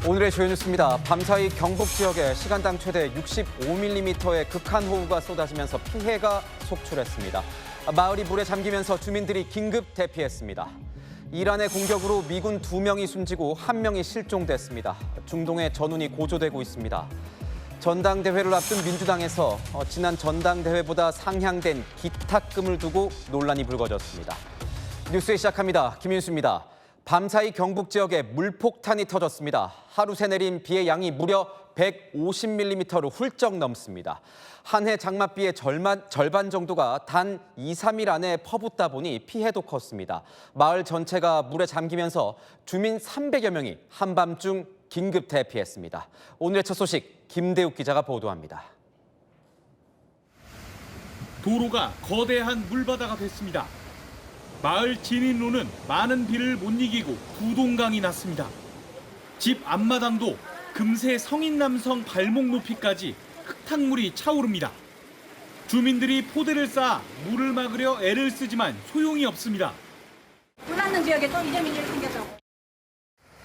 오늘의 주요 뉴스입니다. 밤사이 경북 지역에 시간당 최대 65mm의 극한호우가 쏟아지면서 피해가 속출했습니다. 마을이 물에 잠기면서 주민들이 긴급 대피했습니다. 이란의 공격으로 미군 2명이 숨지고 1명이 실종됐습니다. 중동의 전운이 고조되고 있습니다. 전당대회를 앞둔 민주당에서 지난 전당대회보다 상향된 기탁금을 두고 논란이 불거졌습니다. 뉴스 시작합니다. 김윤수입니다. 밤사이 경북 지역에 물폭탄이 터졌습니다. 하루 새 내린 비의 양이 무려 150mm로 훌쩍 넘습니다. 한 해 장맛비의 절반 정도가 단 2, 3일 안에 퍼붓다 보니 피해도 컸습니다. 마을 전체가 물에 잠기면서 주민 300여 명이 한밤중 긴급 대피했습니다. 오늘의 첫 소식 김대욱 기자가 보도합니다. 도로가 거대한 물바다가 됐습니다. 마을 진입로는 많은 비를 못 이기고 부동강이 났습니다. 집 앞마당도 금세 성인 남성 발목 높이까지 흙탕물이 차오릅니다. 주민들이 포대를 쌓아 물을 막으려 애를 쓰지만 소용이 없습니다. 물 났는 지역에 또 이재민이 생겨서.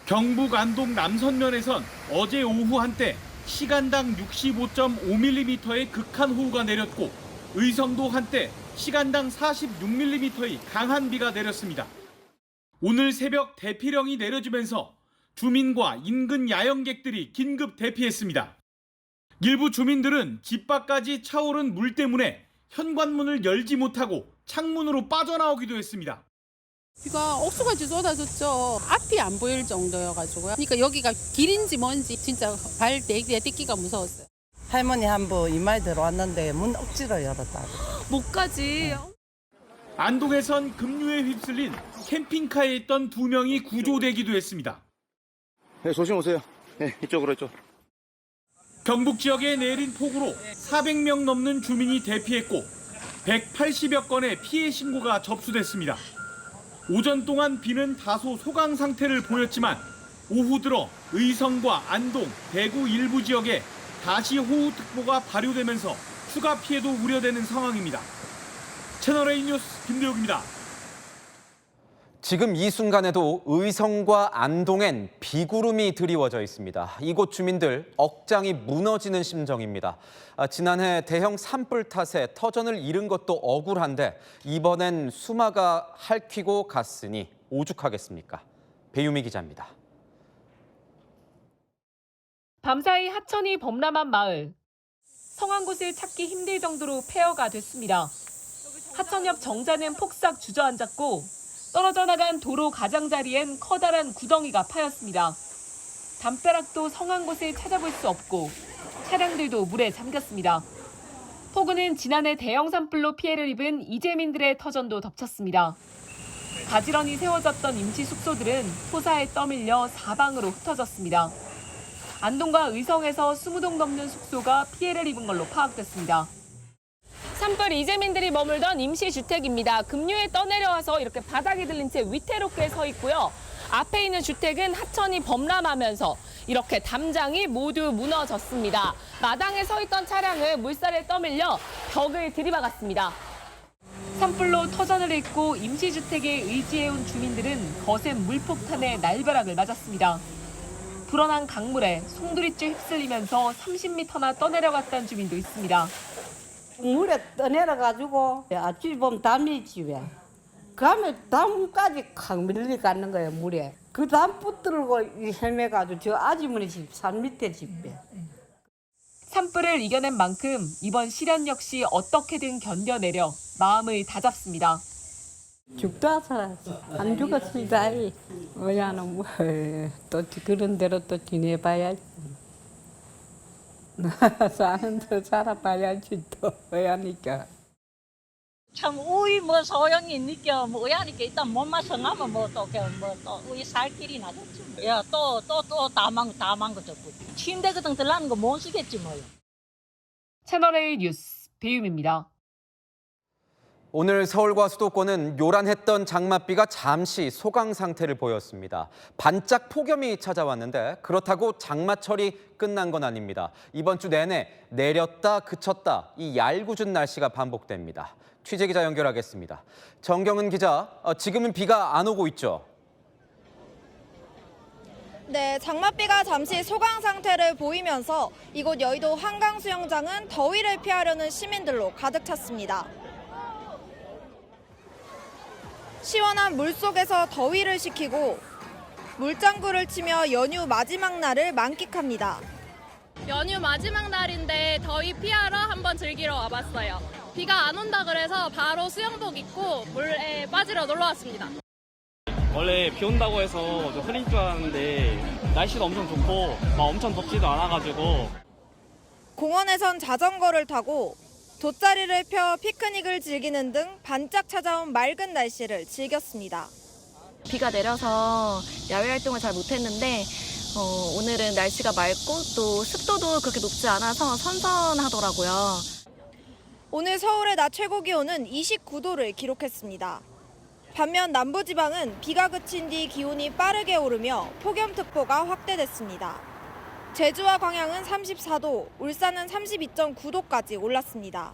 경북 안동 남선면에선 어제 오후 한때 시간당 65.5mm의 극한호우가 내렸고 의성도 한때 시간당 46mm의 강한 비가 내렸습니다. 오늘 새벽 대피령이 내려지면서 주민과 인근 야영객들이 긴급 대피했습니다. 일부 주민들은 집 밖까지 차오른 물 때문에 현관문을 열지 못하고 창문으로 빠져나오기도 했습니다. 비가 억수같이 쏟아졌죠. 앞이 안 보일 정도여가지고요. 그러니까 여기가 길인지 뭔지 진짜 발 내딛기가 무서웠어요. 할머니 한 분 이마에 들어왔는데 문 억지로 열었다. 못 가지. 안동에선 급류에 휩쓸린 캠핑카에 있던 2명이 구조되기도 했습니다. 네, 조심 오세요. 네, 이쪽. 경북 지역에 내린 폭우로 400명 넘는 주민이 대피했고 180여 건의 피해 신고가 접수됐습니다. 오전 동안 비는 다소 소강 상태를 보였지만 오후 들어 의성과 안동, 대구 일부 지역에 다시 호우특보가 발효되면서 추가 피해도 우려되는 상황입니다. 채널A 뉴스 김대욱입니다. 지금 이 순간에도 의성과 안동엔 비구름이 드리워져 있습니다. 이곳 주민들 억장이 무너지는 심정입니다. 지난해 대형 산불 탓에 터전을 잃은 것도 억울한데 이번엔 수마가 핥히고 갔으니 오죽하겠습니까? 배유미 기자입니다. 밤사이 하천이 범람한 마을. 성한 곳을 찾기 힘들 정도로 폐허가 됐습니다. 하천 옆 정자는 폭삭 주저앉았고 떨어져 나간 도로 가장자리엔 커다란 구덩이가 파였습니다. 담벼락도 성한 곳을 찾아볼 수 없고 차량들도 물에 잠겼습니다. 폭우는 지난해 대형 산불로 피해를 입은 이재민들의 터전도 덮쳤습니다. 가지런히 세워졌던 임시 숙소들은 토사에 떠밀려 사방으로 흩어졌습니다. 안동과 의성에서 20동 넘는 숙소가 피해를 입은 걸로 파악됐습니다. 산불 이재민들이 머물던 임시주택입니다. 급류에 떠내려와서 이렇게 바닥이 들린 채 위태롭게 서 있고요. 앞에 있는 주택은 하천이 범람하면서 이렇게 담장이 모두 무너졌습니다. 마당에 서 있던 차량은 물살에 떠밀려 벽을 들이박았습니다. 산불로 터전을 잃고 임시주택에 의지해온 주민들은 거센 물폭탄에 날벼락을 맞았습니다. 불어난 강물에 송두리째 휩쓸리면서 30m나 떠내려갔다는 주민도 있습니다. 물에 떠내려가지고 아침에 보면 담이지 왜. 그 다음에 담까지 칵 밀려가는 거예요, 물에. 그 담 붙들고 헤매가지고 저 아주머니 집 산 밑에 집에. 산불을 이겨낸 만큼 이번 시련 역시 어떻게든 견뎌내려 마음을 다잡습니다. 죽다 살았지. 안 죽었습니다. 어야는 뭐, 또 그런 대로 또 지내봐야지. 사는 데 살아봐야지 또 어야니까. 참 우리 뭐 소용이 있니까 뭐 의하니까 일단 몸만 성하면 뭐또 우리 살 길이 나겠지. 야또 다 망가졌고 침대 같은 거 들라는 거 못 쓰겠지 뭐요. 채널A 뉴스 배유미입니다. 오늘 서울과 수도권은 요란했던 장맛비가 잠시 소강 상태를 보였습니다. 반짝 폭염이 찾아왔는데 그렇다고 장마철이 끝난 건 아닙니다. 이번 주 내내 내렸다 그쳤다 이 얄궂은 날씨가 반복됩니다. 취재기자 연결하겠습니다. 정경은 기자, 지금은 비가 안 오고 있죠? 네, 장맛비가 잠시 소강 상태를 보이면서 이곳 여의도 한강 수영장은 더위를 피하려는 시민들로 가득 찼습니다. 시원한 물속에서 더위를 식히고 물장구를 치며 연휴 마지막 날을 만끽합니다. 연휴 마지막 날인데 더위 피하러 한번 즐기러 와봤어요. 비가 안 온다 그래서 바로 수영복 입고 물에 빠지러 놀러 왔습니다. 원래 비 온다고 해서 좀 흐릴 줄 알았는데 날씨도 엄청 좋고 막 엄청 덥지도 않아가지고. 공원에선 자전거를 타고 돗자리를 펴 피크닉을 즐기는 등 반짝 찾아온 맑은 날씨를 즐겼습니다. 비가 내려서 야외 활동을 잘 못했는데 오늘은 날씨가 맑고 또 습도도 그렇게 높지 않아서 선선하더라고요. 오늘 서울의 낮 최고 기온은 29도를 기록했습니다. 반면 남부지방은 비가 그친 뒤 기온이 빠르게 오르며 폭염특보가 확대됐습니다. 제주와 광양은 34도, 울산은 32.9도까지 올랐습니다.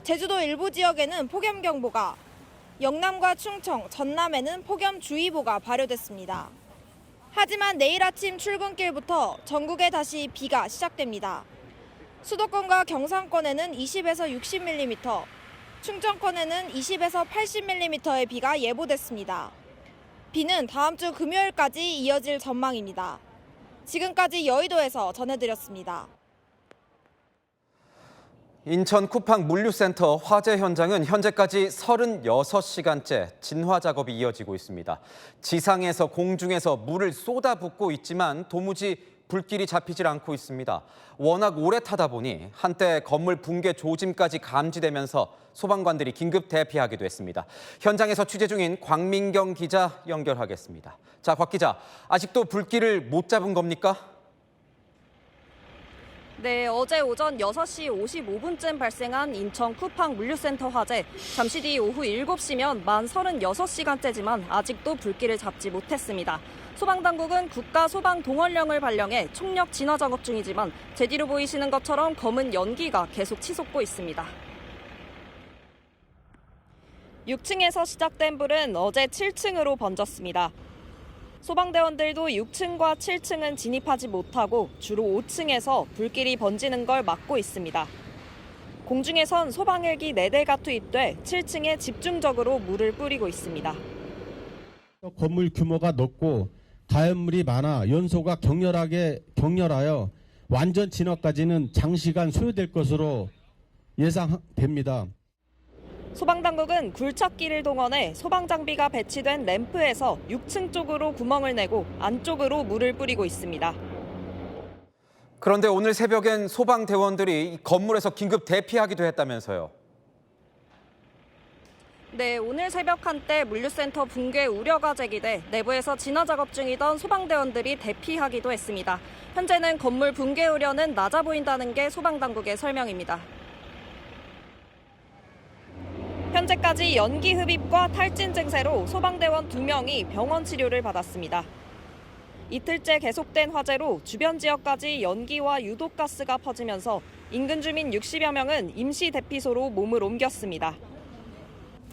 제주도 일부 지역에는 폭염경보가, 영남과 충청, 전남에는 폭염주의보가 발효됐습니다. 하지만 내일 아침 출근길부터 전국에 다시 비가 시작됩니다. 수도권과 경상권에는 20에서 60mm, 충청권에는 20에서 80mm의 비가 예보됐습니다. 비는 다음 주 금요일까지 이어질 전망입니다. 지금까지 여의도에서 전해드렸습니다. 인천 쿠팡 물류센터 화재 현장은 현재까지 36시간째 진화 작업이 이어지고 있습니다. 지상에서 공중에서 물을 쏟아붓고 있지만 도무지 불길이 잡히질 않고 있습니다. 워낙 오래 타다 보니 한때 건물 붕괴 조짐까지 감지되면서 소방관들이 긴급 대피하기도 했습니다. 현장에서 취재 중인 광민경 기자 연결하겠습니다. 자, 곽 기자, 아직도 불길을 못 잡은 겁니까? 네, 어제 오전 6시 55분쯤 발생한 인천 쿠팡 물류센터 화재. 잠시 뒤 오후 7시면 만 36시간째지만 아직도 불길을 잡지 못했습니다. 소방당국은 국가소방동원령을 발령해 총력 진화 작업 중이지만 제 뒤로 보이시는 것처럼 검은 연기가 계속 치솟고 있습니다. 6층에서 시작된 불은 어제 7층으로 번졌습니다. 소방대원들도 6층과 7층은 진입하지 못하고 주로 5층에서 불길이 번지는 걸 막고 있습니다. 공중에선 소방헬기 4대가 투입돼 7층에 집중적으로 물을 뿌리고 있습니다. 건물 규모가 높고 가연물이 많아 연소가 격렬하여 완전 진화까지는 장시간 소요될 것으로 예상됩니다. 소방당국은 굴착기를 동원해 소방장비가 배치된 램프에서 6층 쪽으로 구멍을 내고 안쪽으로 물을 뿌리고 있습니다. 그런데 오늘 새벽엔 소방대원들이 건물에서 긴급 대피하기도 했다면서요. 네, 오늘 새벽 한때 물류센터 붕괴 우려가 제기돼 내부에서 진화 작업 중이던 소방대원들이 대피하기도 했습니다. 현재는 건물 붕괴 우려는 낮아 보인다는 게 소방당국의 설명입니다. 현재까지 연기 흡입과 탈진 증세로 소방대원 2명이 병원 치료를 받았습니다. 이틀째 계속된 화재로 주변 지역까지 연기와 유독가스가 퍼지면서 인근 주민 60여 명은 임시 대피소로 몸을 옮겼습니다.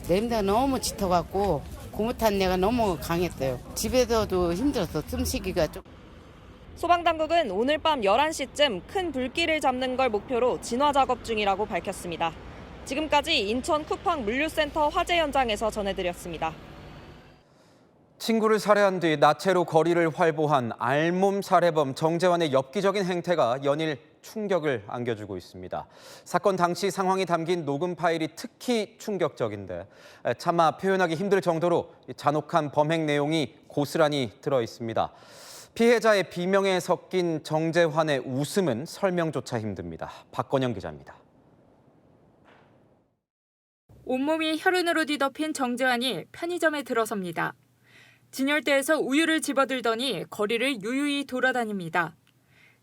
냄새가 너무 짙어갖고 고무탄내가 너무 강했어요. 집에서도 힘들었어. 숨쉬기가 좀. 소방당국은 오늘 밤 11시쯤 큰 불길을 잡는 걸 목표로 진화 작업 중이라고 밝혔습니다. 지금까지 인천 쿠팡 물류센터 화재 현장에서 전해드렸습니다. 친구를 살해한 뒤 나체로 거리를 활보한 알몸 살해범 정재환의 엽기적인 행태가 연일 충격을 안겨주고 있습니다. 사건 당시 상황이 담긴 녹음 파일이 특히 충격적인데 차마 표현하기 힘들 정도로 잔혹한 범행 내용이 고스란히 들어 있습니다. 피해자의 비명에 섞인 정재환의 웃음은 설명조차 힘듭니다. 박건영 기자입니다. 온몸이 혈흔으로 뒤덮인 정재환이 편의점에 들어섭니다. 진열대에서 우유를 집어들더니 거리를 유유히 돌아다닙니다.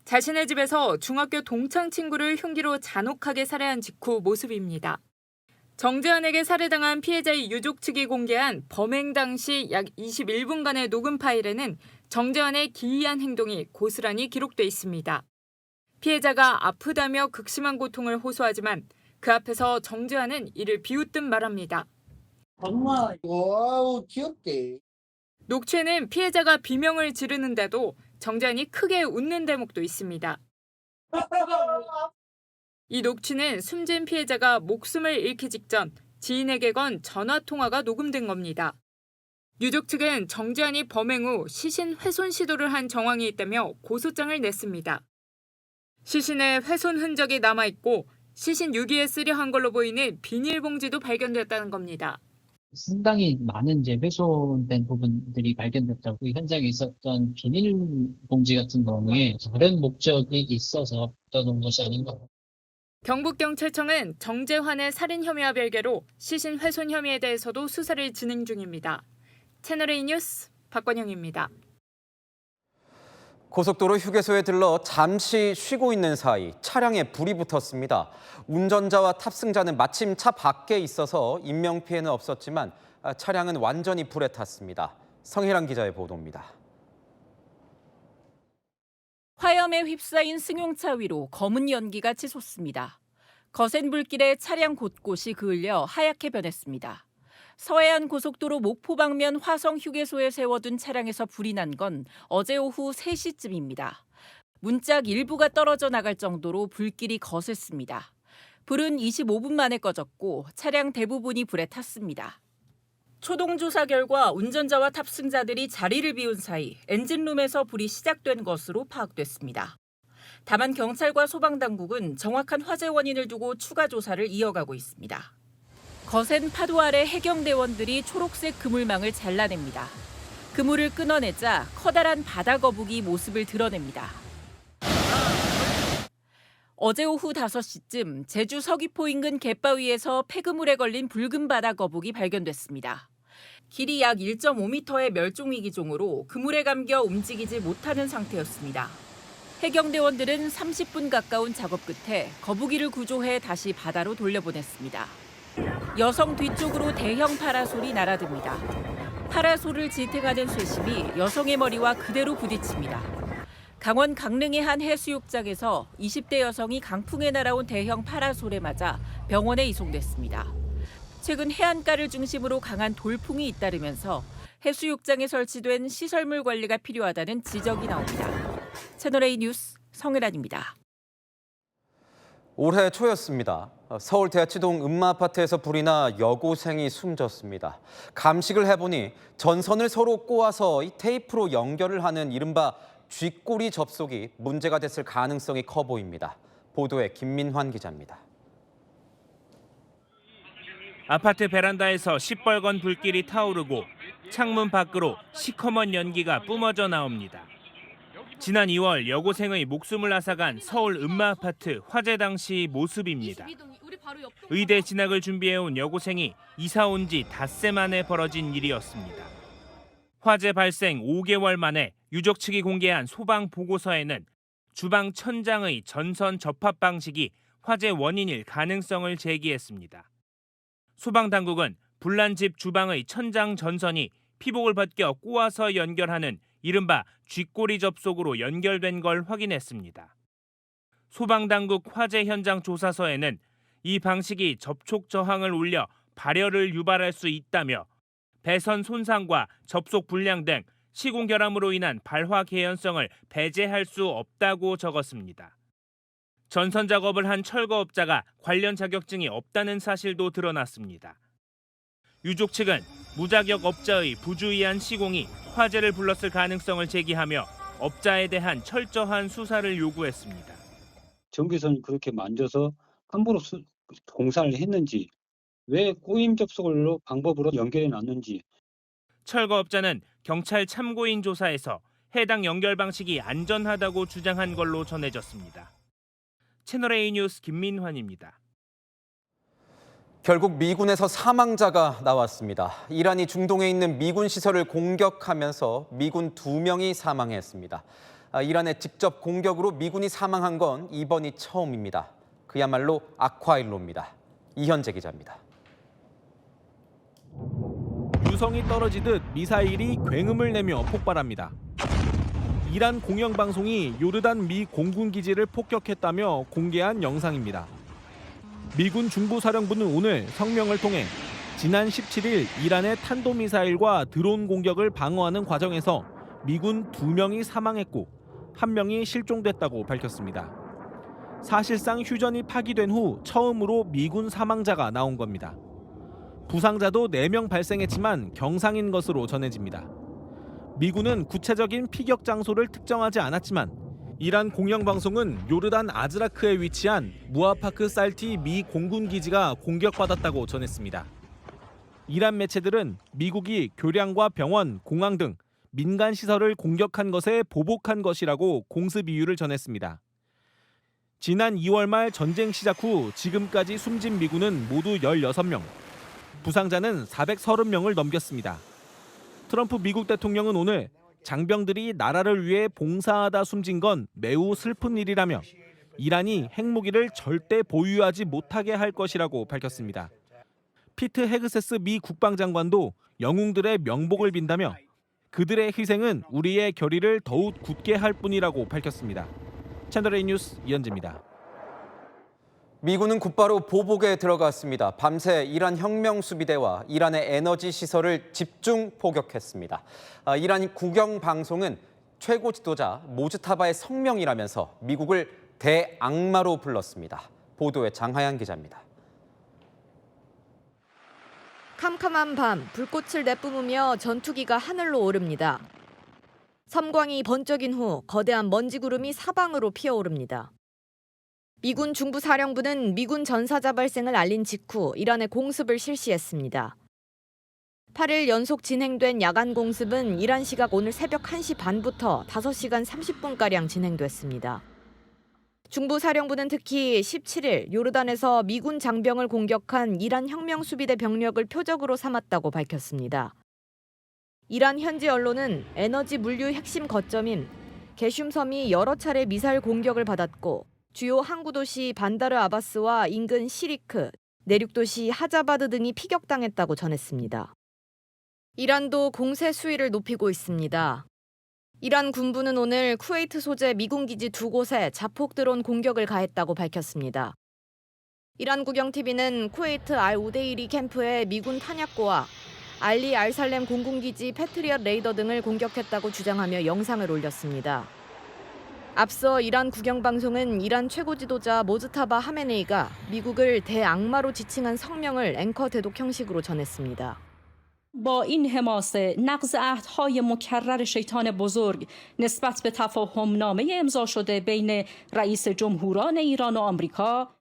자신의 집에서 중학교 동창 친구를 흉기로 잔혹하게 살해한 직후 모습입니다. 정재환에게 살해당한 피해자의 유족 측이 공개한 범행 당시 약 21분간의 녹음 파일에는 정재환의 기이한 행동이 고스란히 기록돼 있습니다. 피해자가 아프다며 극심한 고통을 호소하지만 그 앞에서 정재환은 이를 비웃듯 말합니다. 엄마, 와우 귀엽대. 녹취에는 피해자가 비명을 지르는데도 정재환이 크게 웃는 대목도 있습니다. 이 녹취는 숨진 피해자가 목숨을 잃기 직전 지인에게 건 전화 통화가 녹음된 겁니다. 유족 측은 정재환이 범행 후 시신 훼손 시도를 한 정황이 있다며 고소장을 냈습니다. 시신에 훼손 흔적이 남아있고 시신 유기에 쓰려 한 걸로 보이는 비닐봉지도 발견됐다는 겁니다. 상당히 많은 이제 훼손된 부분들이 발견됐다고 현장에 있었던 비닐봉지 같은 경우에 다른 목적이 있어서 떠놓은 것이 아닌가. 경북경찰청은 정재환의 살인 혐의와 별개로 시신 훼손 혐의에 대해서도 수사를 진행 중입니다. 채널A 뉴스 박건영입니다. 고속도로 휴게소에 들러 잠시 쉬고 있는 사이 차량에 불이 붙었습니다. 운전자와 탑승자는 마침 차 밖에 있어서 인명피해는 없었지만 차량은 완전히 불에 탔습니다. 성혜란 기자의 보도입니다. 화염에 휩싸인 승용차 위로 검은 연기가 치솟습니다. 거센 불길에 차량 곳곳이 그을려 하얗게 변했습니다. 서해안 고속도로 목포 방면 화성 휴게소에 세워둔 차량에서 불이 난 건 어제 오후 3시쯤입니다. 문짝 일부가 떨어져 나갈 정도로 불길이 거셌습니다. 불은 25분 만에 꺼졌고 차량 대부분이 불에 탔습니다. 초동 조사 결과 운전자와 탑승자들이 자리를 비운 사이 엔진룸에서 불이 시작된 것으로 파악됐습니다. 다만 경찰과 소방당국은 정확한 화재 원인을 두고 추가 조사를 이어가고 있습니다. 거센 파도 아래 해경대원들이 초록색 그물망을 잘라냅니다. 그물을 끊어내자 커다란 바다 거북이 모습을 드러냅니다. 어제 오후 5시쯤 제주 서귀포 인근 갯바위에서 폐그물에 걸린 붉은 바다 거북이 발견됐습니다. 길이 약 1.5m의 멸종위기종으로 그물에 감겨 움직이지 못하는 상태였습니다. 해경대원들은 30분 가까운 작업 끝에 거북이를 구조해 다시 바다로 돌려보냈습니다. 여성 뒤쪽으로 대형 파라솔이 날아듭니다. 파라솔을 지탱하는 쇠심이 여성의 머리와 그대로 부딪힙니다. 강원 강릉의 한 해수욕장에서 20대 여성이 강풍에 날아온 대형 파라솔에 맞아 병원에 이송됐습니다. 최근 해안가를 중심으로 강한 돌풍이 잇따르면서 해수욕장에 설치된 시설물 관리가 필요하다는 지적이 나옵니다. 채널A 뉴스 성혜란입니다. 올해 초였습니다. 서울 대치동 음마아파트에서 불이 나 여고생이 숨졌습니다. 감식을 해보니 전선을 서로 꼬아서 이 테이프로 연결을 하는 이른바 쥐꼬리 접속이 문제가 됐을 가능성이 커 보입니다. 보도에 김민환 기자입니다. 아파트 베란다에서 시뻘건 불길이 타오르고 창문 밖으로 시커먼 연기가 뿜어져 나옵니다. 지난 2월 여고생의 목숨을 앗아간 서울 음마아파트 화재 당시 모습입니다. 의대 진학을 준비해온 여고생이 이사 온 지 닷새 만에 벌어진 일이었습니다. 화재 발생 5개월 만에 유족 측이 공개한 소방 보고서에는 주방 천장의 전선 접합 방식이 화재 원인일 가능성을 제기했습니다. 소방당국은 불난 집 주방의 천장 전선이 피복을 벗겨 꼬아서 연결하는 이른바 쥐꼬리 접속으로 연결된 걸 확인했습니다. 소방당국 화재 현장 조사서에는 이 방식이 접촉 저항을 올려 발열을 유발할 수 있다며 배선 손상과 접속 불량 등 시공 결함으로 인한 발화 개연성을 배제할 수 없다고 적었습니다. 전선 작업을 한 철거업자가 관련 자격증이 없다는 사실도 드러났습니다. 유족 측은 무자격 업자의 부주의한 시공이 화재를 불렀을 가능성을 제기하며 업자에 대한 철저한 수사를 요구했습니다. 전기선을 그렇게 만져서 함부로 공사를 했는지, 왜 꼬임 접속으로 방법으로 연결해 놨는지. 철거업자는 경찰 참고인 조사에서 해당 연결 방식이 안전하다고 주장한 걸로 전해졌습니다. 채널A 뉴스 김민환입니다. 결국 미군에서 사망자가 나왔습니다. 이란이 중동에 있는 미군 시설을 공격하면서 미군 2명이 사망했습니다. 이란의 직접 공격으로 미군이 사망한 건 이번이 처음입니다. 그야말로 악화일로입니다. 이현재 기자입니다. 유성이 떨어지듯 미사일이 굉음을 내며 폭발합니다. 이란 공영방송이 요르단 미 공군기지를 폭격했다며 공개한 영상입니다. 미군 중부사령부는 오늘 성명을 통해 지난 17일 이란의 탄도미사일과 드론 공격을 방어하는 과정에서 미군 2명이 사망했고 1명이 실종됐다고 밝혔습니다. 사실상 휴전이 파기된 후 처음으로 미군 사망자가 나온 겁니다. 부상자도 4명 발생했지만 경상인 것으로 전해집니다. 미군은 구체적인 피격 장소를 특정하지 않았지만 이란 공영방송은 요르단 아즈라크에 위치한 무아파크 살티 미 공군 기지가 공격받았다고 전했습니다. 이란 매체들은 미국이 교량과 병원, 공항 등 민간 시설을 공격한 것에 보복한 것이라고 공습 이유를 전했습니다. 지난 2월 말 전쟁 시작 후 지금까지 숨진 미군은 모두 16명, 부상자는 430명을 넘겼습니다. 트럼프 미국 대통령은 오늘 장병들이 나라를 위해 봉사하다 숨진 건 매우 슬픈 일이라며 이란이 핵무기를 절대 보유하지 못하게 할 것이라고 밝혔습니다. 피트 헤그세스 미 국방장관도 영웅들의 명복을 빈다며 그들의 희생은 우리의 결의를 더욱 굳게 할 뿐이라고 밝혔습니다. 채널A 뉴스 이현지입니다. 미군은 곧바로 보복에 들어갔습니다. 밤새 이란 혁명수비대와 이란의 에너지 시설을 집중 포격했습니다. 이란 국영방송은 최고 지도자 모즈타바의 성명이라면서 미국을 대악마로 불렀습니다. 보도에 장하연 기자입니다. 캄캄한 밤, 불꽃을 내뿜으며 전투기가 하늘로 오릅니다. 섬광이 번쩍인 후 거대한 먼지 구름이 사방으로 피어오릅니다. 미군 중부사령부는 미군 전사자 발생을 알린 직후 이란의 공습을 실시했습니다. 8일 연속 진행된 야간 공습은 이란 시각 오늘 새벽 1시 반부터 5시간 30분가량 진행됐습니다. 중부사령부는 특히 17일 요르단에서 미군 장병을 공격한 이란 혁명수비대 병력을 표적으로 삼았다고 밝혔습니다. 이란 현지 언론은 에너지 물류 핵심 거점인 게슘섬이 여러 차례 미사일 공격을 받았고 주요 항구 도시 반다르 아바스와 인근 시리크, 내륙 도시 하자바드 등이 피격당했다고 전했습니다. 이란도 공세 수위를 높이고 있습니다. 이란 군부는 오늘 쿠웨이트 소재 미군 기지 2곳에 자폭 드론 공격을 가했다고 밝혔습니다. 이란 국영TV는 쿠웨이트 알-우데이리 캠프의 미군 탄약고와 알리 알살렘 공군기지 패트리엇 레이더 등을 공격했다고 주장하며 영상을 올렸습니다. 앞서 이란 국영방송은 이란 최고 지도자 모즈타바 하메네이가 미국을 대악마로 지칭한 성명을 앵커 대독 형식으로 전했습니다. با این حماسه نقض عهدهای مکرر شیطان بزرگ نسبت به تفاهمنامه امضا شده بین رئیس جمهوران ایران و آمریکا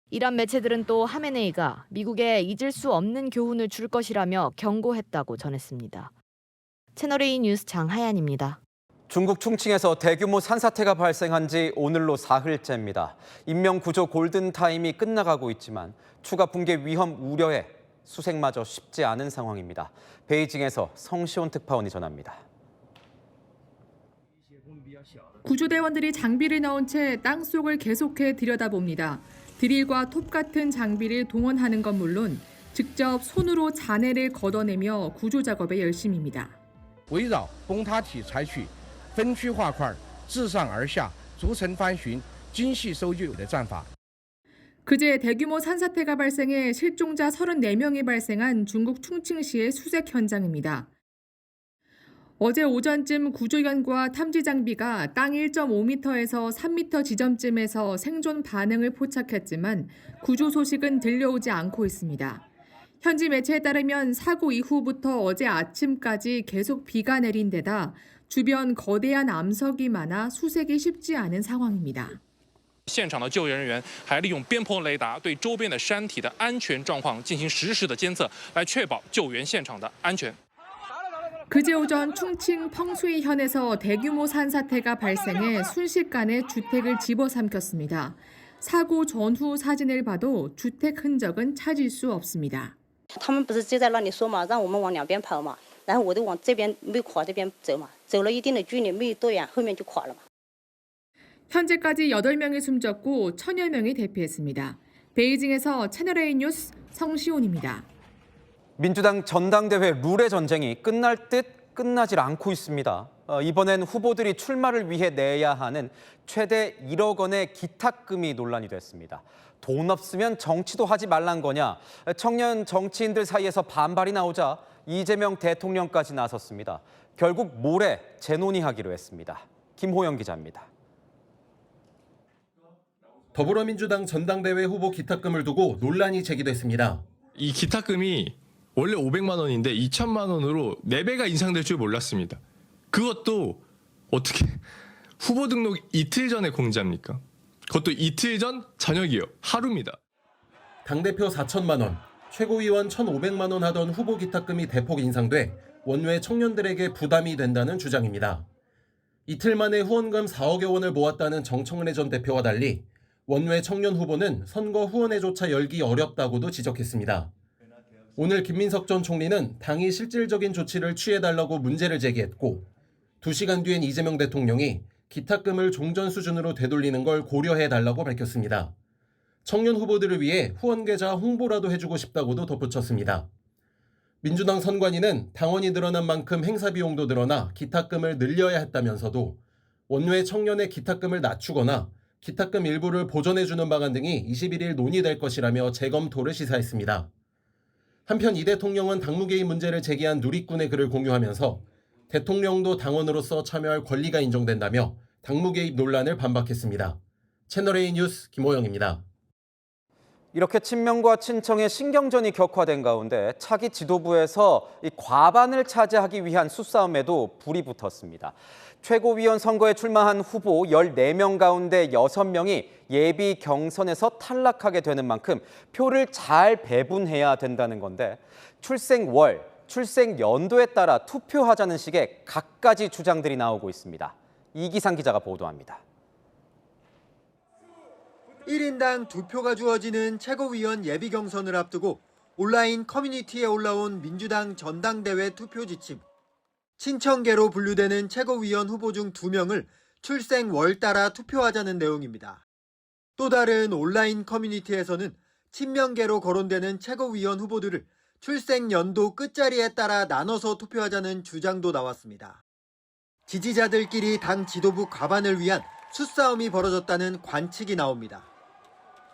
이란 매체들은 또 하메네이가 미국에 잊을 수 없는 교훈을 줄 것이라며 경고했다고 전했습니다. 채널A 뉴스 장하연입니다. 중국 충칭에서 대규모 산사태가 발생한 지 오늘로 사흘째입니다. 인명구조 골든타임이 끝나가고 있지만 추가 붕괴 위험 우려에 수색마저 쉽지 않은 상황입니다. 베이징에서 성시온 특파원이 전합니다. 구조대원들이 장비를 넣은 채 땅속을 계속해 들여다봅니다. 드릴과 톱 같은 장비를 동원하는 건 물론 직접 손으로 잔해를 걷어내며 구조 작업에 열심입니다. 围绕崩塌体采取分区划块、自上而下、逐层翻寻、精细搜救的战法。 그제 대규모 산사태가 발생해 실종자 34명이 발생한 중국 충칭시의 수색 현장입니다. 어제 오전쯤 구조연구와 탐지 장비가 땅 1.5m에서 3m 지점쯤에서 생존 반응을 포착했지만 구조 소식은 들려오지 않고 있습니다. 현지 매체에 따르면 사고 이후부터 어제 아침까지 계속 비가 내린 데다 주변 거대한 암석이 많아 수색이 쉽지 않은 상황입니다. 现场的救援人员还利用边坡雷达对周边的山体的安全状况进行实时的监测，来确保救援现场的安全。 그제 오전 충칭 펑수이현에서 대규모 산사태가 발생해 순식간에 주택을 집어삼켰습니다. 사고 전후 사진을 봐도 주택 흔적은 찾을 수 없습니다. 他们不是就在那里说嘛，让我们往两边跑嘛，然后我就往这边没垮这边走嘛，走了一定的距离没多远，后面就垮了嘛。 현재까지 8명이 숨졌고 1000여 명이 대피했습니다. 베이징에서 채널A 뉴스 성시온입니다. 민주당 전당대회 룰의 전쟁이 끝날 듯 끝나질 않고 있습니다. 이번엔 후보들이 출마를 위해 내야 하는 최대 1억 원의 기탁금이 논란이 됐습니다. 돈 없으면 정치도 하지 말란 거냐? 청년 정치인들 사이에서 반발이 나오자 이재명 대통령까지 나섰습니다. 결국 모레 재논의하기로 했습니다. 김호영 기자입니다. 더불어민주당 전당대회 후보 기탁금을 두고 논란이 제기됐습니다. 이 기탁금이 원래 500만 원인데 2천만 원으로 4배가 인상될 줄 몰랐습니다. 그것도 어떻게 후보 등록 이틀 전에 공지합니까? 그것도 이틀 전 저녁이요. 하루입니다. 당대표 4천만 원, 최고위원 1,500만 원 하던 후보 기탁금이 대폭 인상돼 원외 청년들에게 부담이 된다는 주장입니다. 이틀 만에 후원금 4억여 원을 모았다는 정청래 전 대표와 달리 원외 청년 후보는 선거 후원회조차 열기 어렵다고도 지적했습니다. 오늘 김민석 전 총리는 당이 실질적인 조치를 취해달라고 문제를 제기했고 2시간 뒤엔 이재명 대통령이 기탁금을 종전 수준으로 되돌리는 걸 고려해달라고 밝혔습니다. 청년 후보들을 위해 후원 계좌 홍보라도 해주고 싶다고도 덧붙였습니다. 민주당 선관위는 당원이 늘어난 만큼 행사 비용도 늘어나 기탁금을 늘려야 했다면서도 원외 청년의 기탁금을 낮추거나 기탁금 일부를 보전해주는 방안 등이 21일 논의될 것이라며 재검토를 시사했습니다. 한편 이 대통령은 당무 개입 문제를 제기한 누리꾼의 글을 공유하면서 대통령도 당원으로서 참여할 권리가 인정된다며 당무 개입 논란을 반박했습니다. 채널A 뉴스 김호영입니다. 이렇게 친명과 친청의 신경전이 격화된 가운데 차기 지도부에서 이 과반을 차지하기 위한 수싸움에도 불이 붙었습니다. 최고위원 선거에 출마한 후보 14명 가운데 6명이 예비 경선에서 탈락하게 되는 만큼 표를 잘 배분해야 된다는 건데 출생월, 출생연도에 따라 투표하자는 식의 갖가지 주장들이 나오고 있습니다. 이기상 기자가 보도합니다. 1인당 2표가 주어지는 최고위원 예비 경선을 앞두고 온라인 커뮤니티에 올라온 민주당 전당대회 투표 지침. 친청계로 분류되는 최고위원 후보 중 2명을 출생월 따라 투표하자는 내용입니다. 또 다른 온라인 커뮤니티에서는 친명계로 거론되는 최고위원 후보들을 출생연도 끝자리에 따라 나눠서 투표하자는 주장도 나왔습니다. 지지자들끼리 당 지도부 과반을 위한 수싸움이 벌어졌다는 관측이 나옵니다.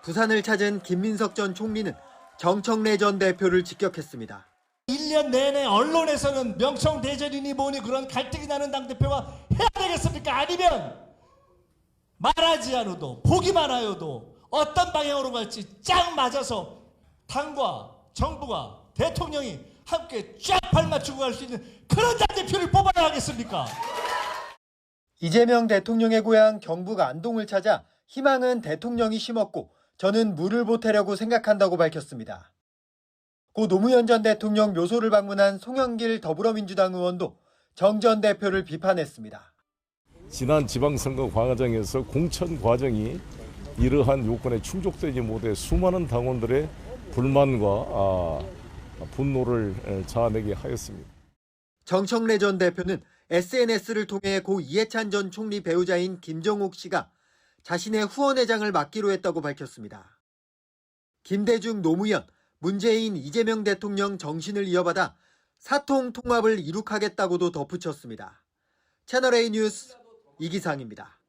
부산을 찾은 김민석 전 총리는 정청래 전 대표를 직격했습니다. 1년 내내 언론에서는 명청대전이니 뭐니 그런 갈등이 나는 당대표가 해야 되겠습니까? 아니면 말하지 않아도 보기만 하여도 어떤 방향으로 갈지 쫙 맞아서 당과 정부가 대통령이 함께 쫙 발맞추고 갈 수 있는 그런 당대표를 뽑아야 하겠습니까? 이재명 대통령의 고향 경북 안동을 찾아 희망은 대통령이 심었고 저는 물을 보태려고 생각한다고 밝혔습니다. 고 노무현 전 대통령 묘소를 방문한 송영길 더불어민주당 의원도 정 전 대표를 비판했습니다. 지난 지방선거 과정에서 공천 과정이 이러한 요건에 충족되지 못해 수많은 당원들의 불만과 분노를 자아내게 하였습니다. 정청래 전 대표는 SNS를 통해 고 이해찬 전 총리 배우자인 김정옥 씨가 자신의 후원회장을 맡기로 했다고 밝혔습니다. 김대중 노무현, 문재인 이재명 대통령 정신을 이어받아 사통 통합을 이룩하겠다고도 덧붙였습니다. 채널A 뉴스 이기상입니다.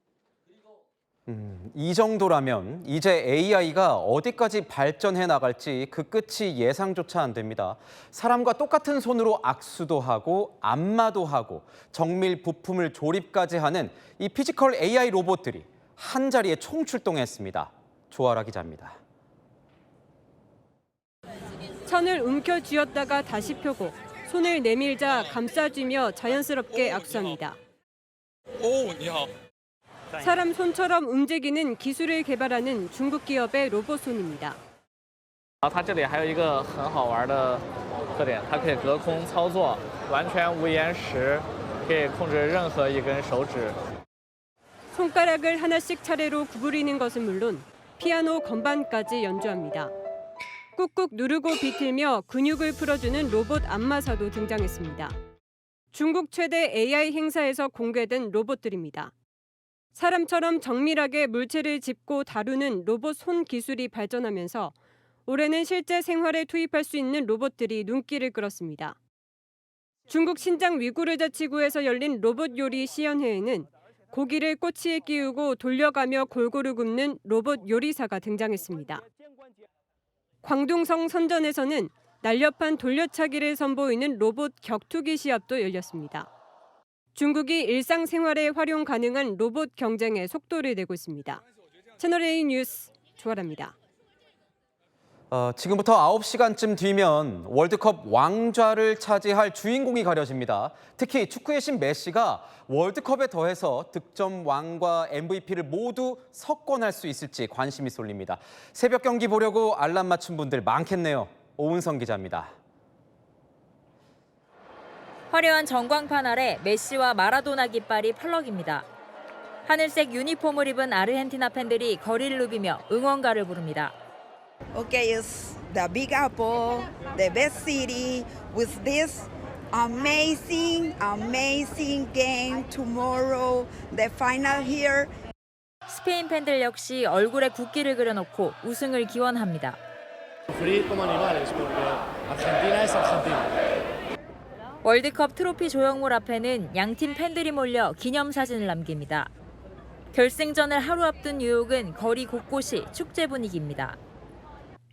이 정도라면 이제 AI가 어디까지 발전해 나갈지 그 끝이 예상조차 안 됩니다. 사람과 똑같은 손으로 악수도 하고 안마도 하고 정밀 부품을 조립까지 하는 이 피지컬 AI 로봇들이 한자리에 총출동했습니다. 조아라 기자입니다. 천을 움켜쥐었다가 다시 펴고 손을 내밀자 감싸쥐며 자연스럽게 악수합니다. 사람 손처럼 움직이는 기술을 개발하는 중국 기업의 로봇 손입니다. 它这里还有一个很好玩的特点，它可以隔空操作，完全无延时，可以控制任何一根手指。 손가락을 하나씩 차례로 구부리는 것은 물론 피아노 건반까지 연주합니다. 꾹꾹 누르고 비틀며 근육을 풀어주는 로봇 안마사도 등장했습니다. 중국 최대 AI 행사에서 공개된 로봇들입니다. 사람처럼 정밀하게 물체를 짚고 다루는 로봇 손 기술이 발전하면서 올해는 실제 생활에 투입할 수 있는 로봇들이 눈길을 끌었습니다. 중국 신장 위구르 자치구에서 열린 로봇 요리 시연회에는 고기를 꼬치에 끼우고 돌려가며 골고루 굽는 로봇 요리사가 등장했습니다. 광둥성 선전에서는 날렵한 돌려차기를 선보이는 로봇 격투기 시합도 열렸습니다. 중국이 일상생활에 활용 가능한 로봇 경쟁에 속도를 내고 있습니다. 채널A 뉴스 조아라입니다. 지금부터 9시간쯤 뒤면 월드컵 왕좌를 차지할 주인공이 가려집니다. 특히 축구의 신 메시가 월드컵에 더해서 득점 왕과 MVP를 모두 석권할 수 있을지 관심이 쏠립니다. 새벽 경기 보려고 알람 맞춘 분들 많겠네요. 오은성 기자입니다. 화려한 전광판 아래 메시와 마라도나 깃발이 펄럭입니다. 하늘색 유니폼을 입은 아르헨티나 팬들이 거리를 누비며 응원가를 부릅니다. Okay, it's the Big Apple, the best city with this amazing game tomorrow, the final here. 스페인 팬들 역시 얼굴에 국기를 그려놓고 우승을 기원합니다. 월드컵 트로피 조형물 앞에는 양팀 팬들이 몰려 기념사진을 남깁니다. 결승전을 하루 앞둔 뉴욕은 거리 곳곳이 축제 분위기입니다.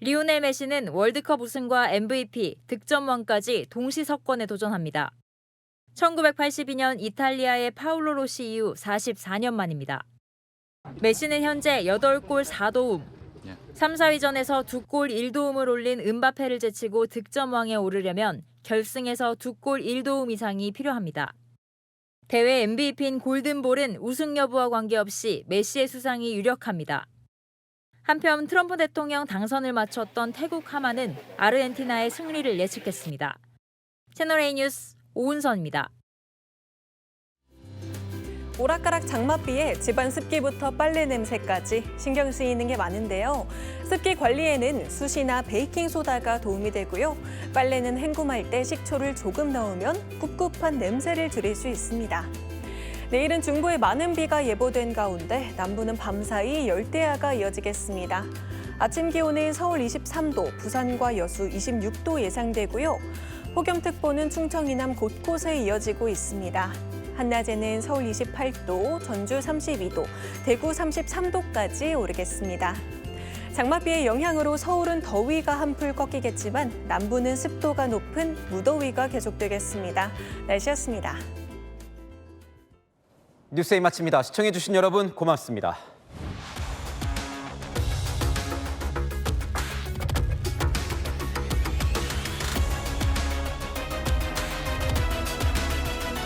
리오넬 메시는 월드컵 우승과 MVP, 득점왕까지 동시 석권에 도전합니다. 1982년 이탈리아의 파울로 로시 이후 44년 만입니다. 메시는 현재 8골 4도움, 3, 4위전에서 2골 1도움을 올린 음바페를 제치고 득점왕에 오르려면 결승에서 2골 1도움 이상이 필요합니다. 대회 MVP인 골든볼은 우승 여부와 관계없이 메시의 수상이 유력합니다. 한편 트럼프 대통령 당선을 마쳤던 태국 하마는 아르헨티나의 승리를 예측했습니다. 채널A 뉴스 오은선입니다. 오락가락 장맛비에 집안 습기부터 빨래 냄새까지 신경 쓰이는 게 많은데요. 습기 관리에는 숯이나 베이킹소다가 도움이 되고요. 빨래는 헹굼할 때 식초를 조금 넣으면 꿉꿉한 냄새를 줄일 수 있습니다. 내일은 중부에 많은 비가 예보된 가운데 남부는 밤사이 열대야가 이어지겠습니다. 아침 기온은 서울 23도, 부산과 여수 26도 예상되고요. 폭염특보는 충청 이남 곳곳에 이어지고 있습니다. 한낮에는 서울 28도, 전주 32도, 대구 33도까지 오르겠습니다. 장맛비의 영향으로 서울은 더위가 한풀 꺾이겠지만 남부는 습도가 높은 무더위가 계속되겠습니다. 날씨였습니다. 뉴스에이 마칩니다. 시청해주신 여러분 고맙습니다.